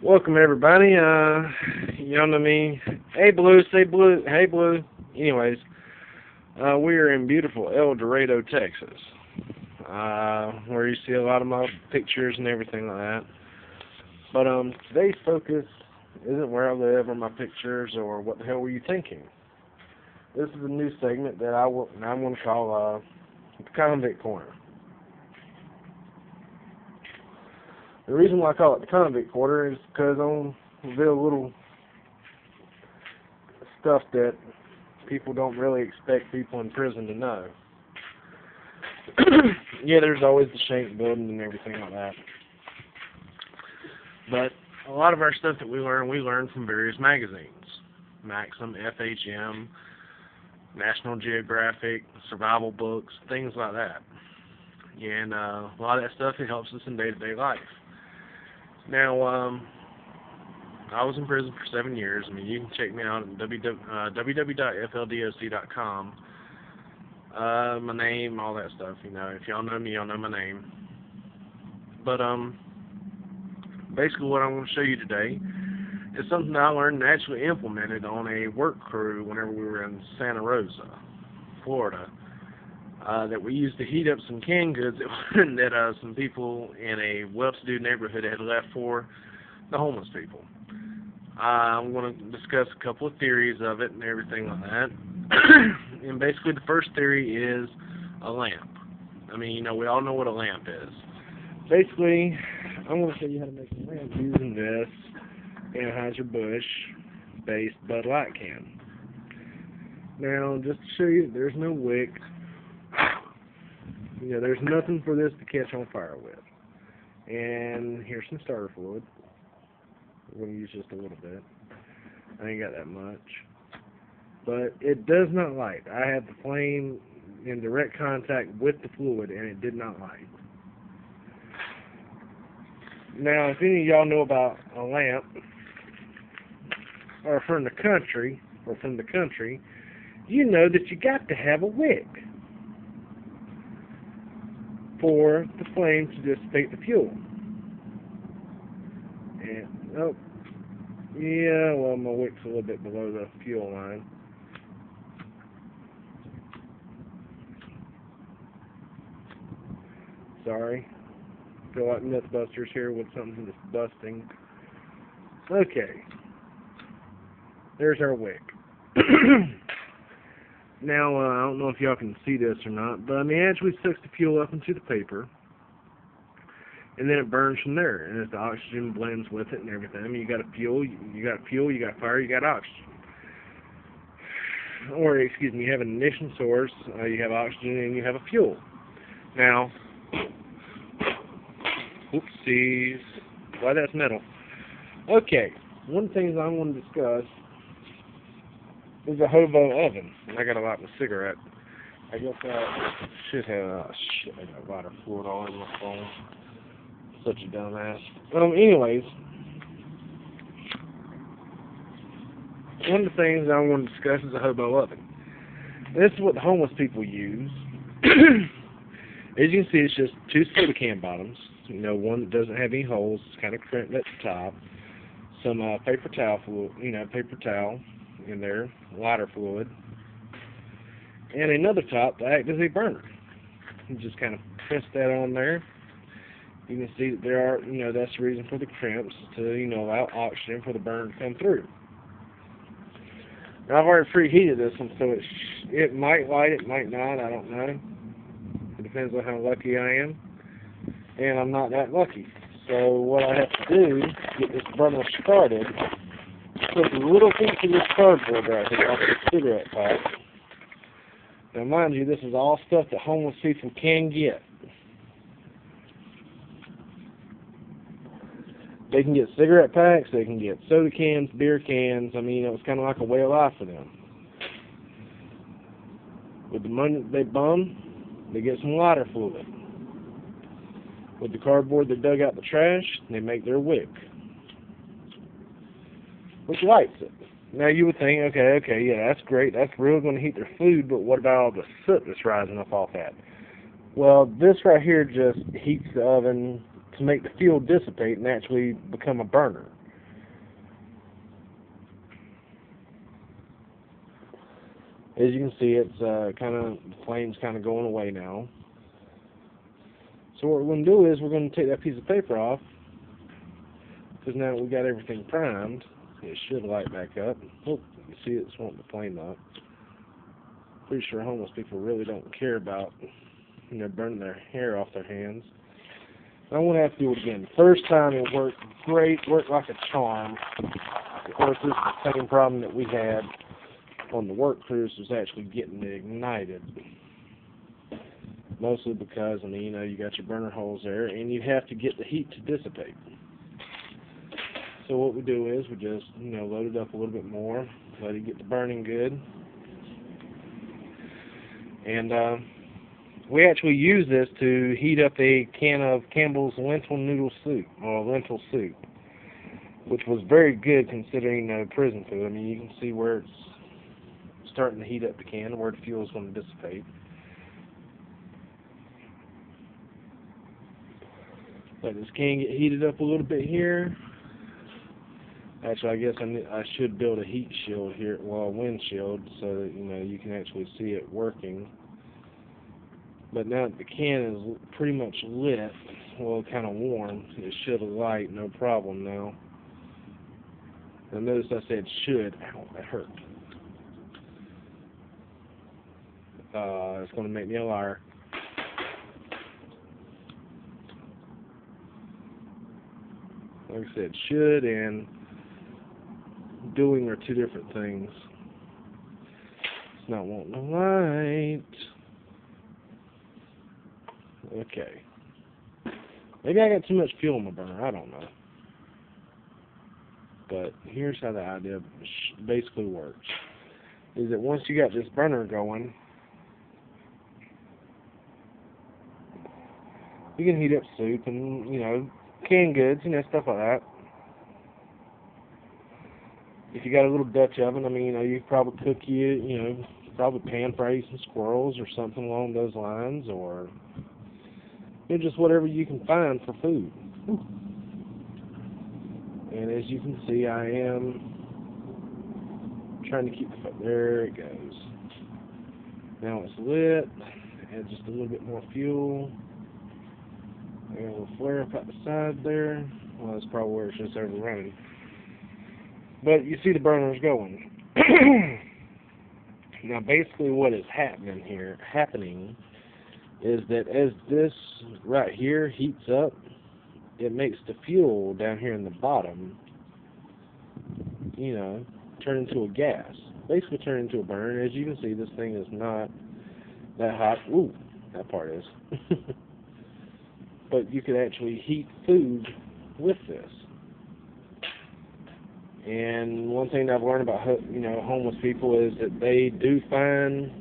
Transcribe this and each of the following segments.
Welcome everybody. Y'all know me. Hey Blue, say Blue. Hey Blue. Anyways, we are in beautiful El Dorado, Texas, where you see a lot of my pictures and everything like that. But today's focus isn't where I live or my pictures or what the hell were you thinking. This is a new segment that I'm going to call the Convict Corner. The reason why I call it the Convict Corner is because I'm going to reveal little stuff that people don't really expect people in prison to know. Yeah, there's always the shank building and everything like that. But a lot of our stuff that we learn from various magazines. Maxim, FHM, National Geographic, survival books, things like that. And a lot of that stuff, it helps us in day-to-day life. Now, I was in prison for 7 years. I mean, you can check me out at www.fldoc.com. My name, all that stuff. You know, if y'all know me, y'all know my name. But basically, what I'm going to show you today is something I learned and actually implemented on a work crew whenever we were in Santa Rosa, Florida. That we used to heat up some canned goods that some people in a well-to-do neighborhood had left for the homeless people. I'm going to discuss a couple of theories of it and everything like that. And basically the first theory is a lamp. I mean, you know, we all know what a lamp is. Basically, I'm going to show you how to make a lamp using this Anheuser-Busch-based Bud Light can. Now, just to show you, there's no wick. You know, there's nothing for this to catch on fire with. And here's some starter fluid. We're going to use just a little bit. I ain't got that much. But it does not light. I had the flame in direct contact with the fluid, and it did not light. Now, if any of y'all know about a lamp, or from the country, you know that you got to have a wick for the flame to dissipate the fuel. And, oh, yeah, well, my wick's a little bit below the fuel line. Sorry. Feel like Mythbusters here with something that's busting. Okay. There's our wick. Now, I don't know if y'all can see this or not, but I mean, it actually sucks the fuel up into the paper, and then it burns from there, and as the oxygen blends with it and everything. I mean, you got fuel, you got fire, you got oxygen. Or, excuse me, you have an ignition source, you have oxygen, and you have a fuel. Now, oopsies, why that's metal. Okay, one of the things I want to discuss is a hobo oven. I got a lot of cigarette. I guess I should have. Shit, I got a lot of fluid all in my phone. Such a dumbass. Anyways, one of the things I want to discuss is a hobo oven. This is what the homeless people use. As you can see, it's just two soda can bottoms. You know, one that doesn't have any holes. It's kind of crimped at the top. Some paper towel fluid. You know, paper towel in there, lighter fluid, and another top to act as a burner. You just kind of press that on there. You can see that there are, you know, that's the reason for the crimps, to, you know, allow oxygen for the burner to come through. Now, I've already preheated this one, so it might light, it might not, I don't know. It depends on how lucky I am, and I'm not that lucky. So what I have to do to get this burner started, put a little piece of this cardboard right here off the cigarette pack. Now, mind you, this is all stuff that homeless people can get. They can get cigarette packs, they can get soda cans, beer cans. I mean, you know, it's kind of like a way of life for them. With the money that they bum, they get some lighter fluid. With the cardboard they dug out the trash, they make their wick, which lights it. Now you would think, okay, yeah, that's great. That's really going to heat their food, but what about all the soot that's rising up off that? Well, this right here just heats the oven to make the fuel dissipate and actually become a burner. As you can see, it's the flame's kind of going away now. So what we're going to do is we're going to take that piece of paper off, because now we got everything primed. It should light back up. Oh, you see it's wanting to flame up. Pretty sure homeless people really don't care about, burning their hair off their hands. I won't have to do it again. First time it worked great, worked like a charm. Of course, this is the same problem that we had on the work cruise, was actually getting it ignited. Mostly because, you got your burner holes there, and you have to get the heat to dissipate. So what we do is we just, load it up a little bit more, let it get to burning good. And we actually use this to heat up a can of Campbell's lentil noodle soup, or lentil soup, which was very good considering prison food. You can see where it's starting to heat up the can, where the fuel is going to dissipate. Let this can get heated up a little bit here. Actually, I guess I should build a heat shield here, well, a wind shield, so that you can actually see it working. But now that the can is pretty much lit, well, kind of warm, it should light no problem now. Now notice I said should. Ow, that hurt. It's going to make me a liar. Like I said, should and doing are two different things. It's not wanting to light. Okay. Maybe I got too much fuel in my burner. I don't know. But here's how the idea basically works. Is that once you got this burner going, you can heat up soup and, canned goods, stuff like that. If you got a little Dutch oven, you could probably cook probably pan fry some squirrels or something along those lines, or just whatever you can find for food. And as you can see, I am trying to keep there it goes. Now it's lit. Add just a little bit more fuel. I got a little flare up at the side there. Well, that's probably where it's just overrunning. But you see the burners going. Now, basically, what is happening is that as this right here heats up, it makes the fuel down here in the bottom, turn into a gas. Basically, turn into a burner. As you can see, this thing is not that hot. Ooh, that part is. But you could actually heat food with this. And one thing that I've learned about homeless people is that they do find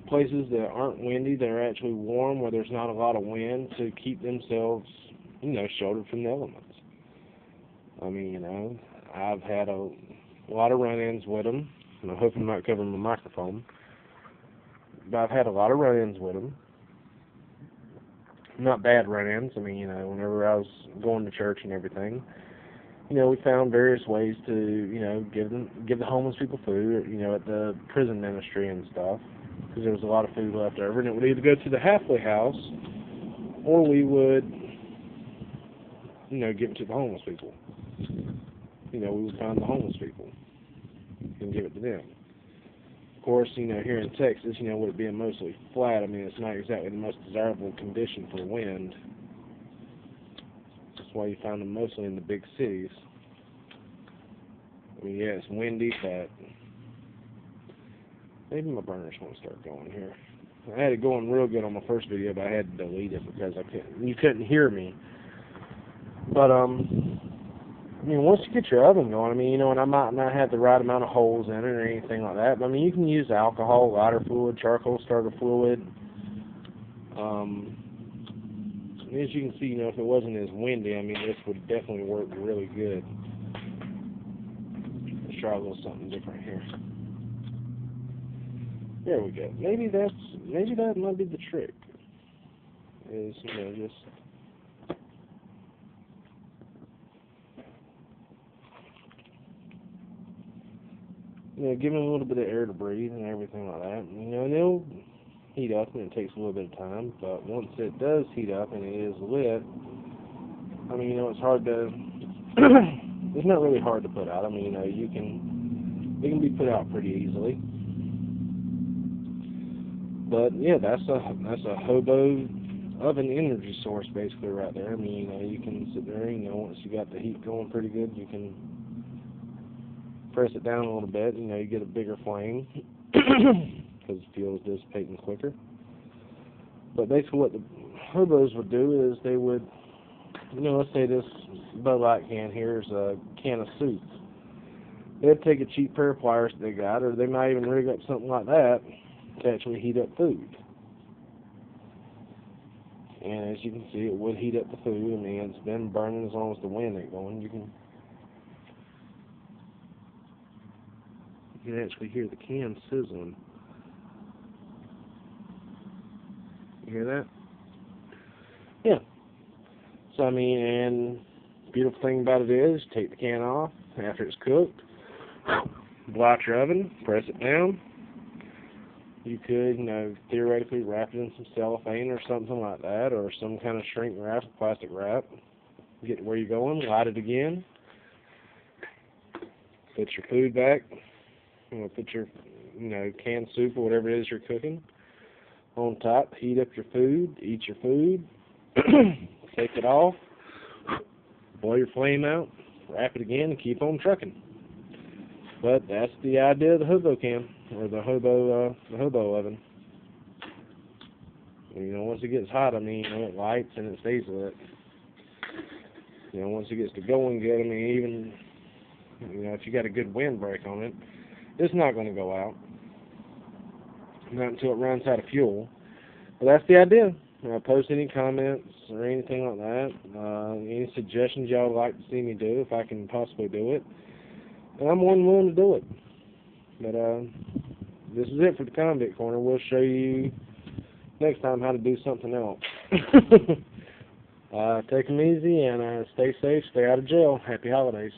places that aren't windy, that are actually warm, where there's not a lot of wind, to keep themselves sheltered from the elements. I've had a lot of run-ins with them, and I hope I'm not covering my microphone, but I've had a lot of run-ins with them. Not bad run-ins. Whenever I was going to church and everything, we found various ways to, give the homeless people food, at the prison ministry and stuff, because there was a lot of food left over, and it would either go to the halfway house, or we would, give it to the homeless people. We would find the homeless people and give it to them. Of course, here in Texas, with it being mostly flat, it's not exactly the most desirable condition for wind. That's why you find them mostly in the big cities. Yeah, it's windy, but maybe my burners won't start going here. I had it going real good on my first video, but I had to delete it because you couldn't hear me. But once you get your oven going, and I might not have the right amount of holes in it or anything like that, but you can use alcohol, lighter fluid, charcoal starter fluid. As you can see, if it wasn't as windy, this would definitely work really good. Let's try a little something different here. There we go. Maybe that might be the trick. Is just. give them a little bit of air to breathe and everything like that. And they'll heat up, and it takes a little bit of time. But once it does heat up and it is lit, I mean, it's hard to. It's not really hard to put out. I mean, it can be put out pretty easily. But yeah, that's a hobo oven energy source basically right there. I mean, you can sit there, once you got the heat going pretty good, you can press it down a little bit. You get a bigger flame because the fuel is dissipating quicker. But basically, what the hobos would do is they would, let's say this Bud Light can here is a can of soup. They'd take a cheap pair of pliers that they got, or they might even rig up something like that to actually heat up food. And as you can see, it would heat up the food. I mean, it's been burning as long as the wind ain't going. You can actually hear the can sizzling. You hear that? Yeah. So, I mean, and the beautiful thing about it is, take the can off after it's cooked, blow out your oven, press it down. You could, theoretically wrap it in some cellophane or something like that, or some kind of shrink wrap, plastic wrap. Get to where you're going, light it again, put your food back, put your, canned soup or whatever it is you're cooking on top, heat up your food, eat your food, take it off, blow your flame out, wrap it again, and keep on trucking. But that's the idea of the hobo can, or the hobo oven. Once it gets hot, I mean, it lights and it stays lit. Once it gets to going good, I mean, even, if you got a good windbreak on it, it's not going to go out. Not until it runs out of fuel. But that's the idea. Post any comments or anything like that. Any suggestions y'all would like to see me do, if I can possibly do it. And I'm more than willing to do it. But this is it for the Convict Corner. We'll show you next time how to do something else. Take them easy and stay safe, stay out of jail. Happy holidays.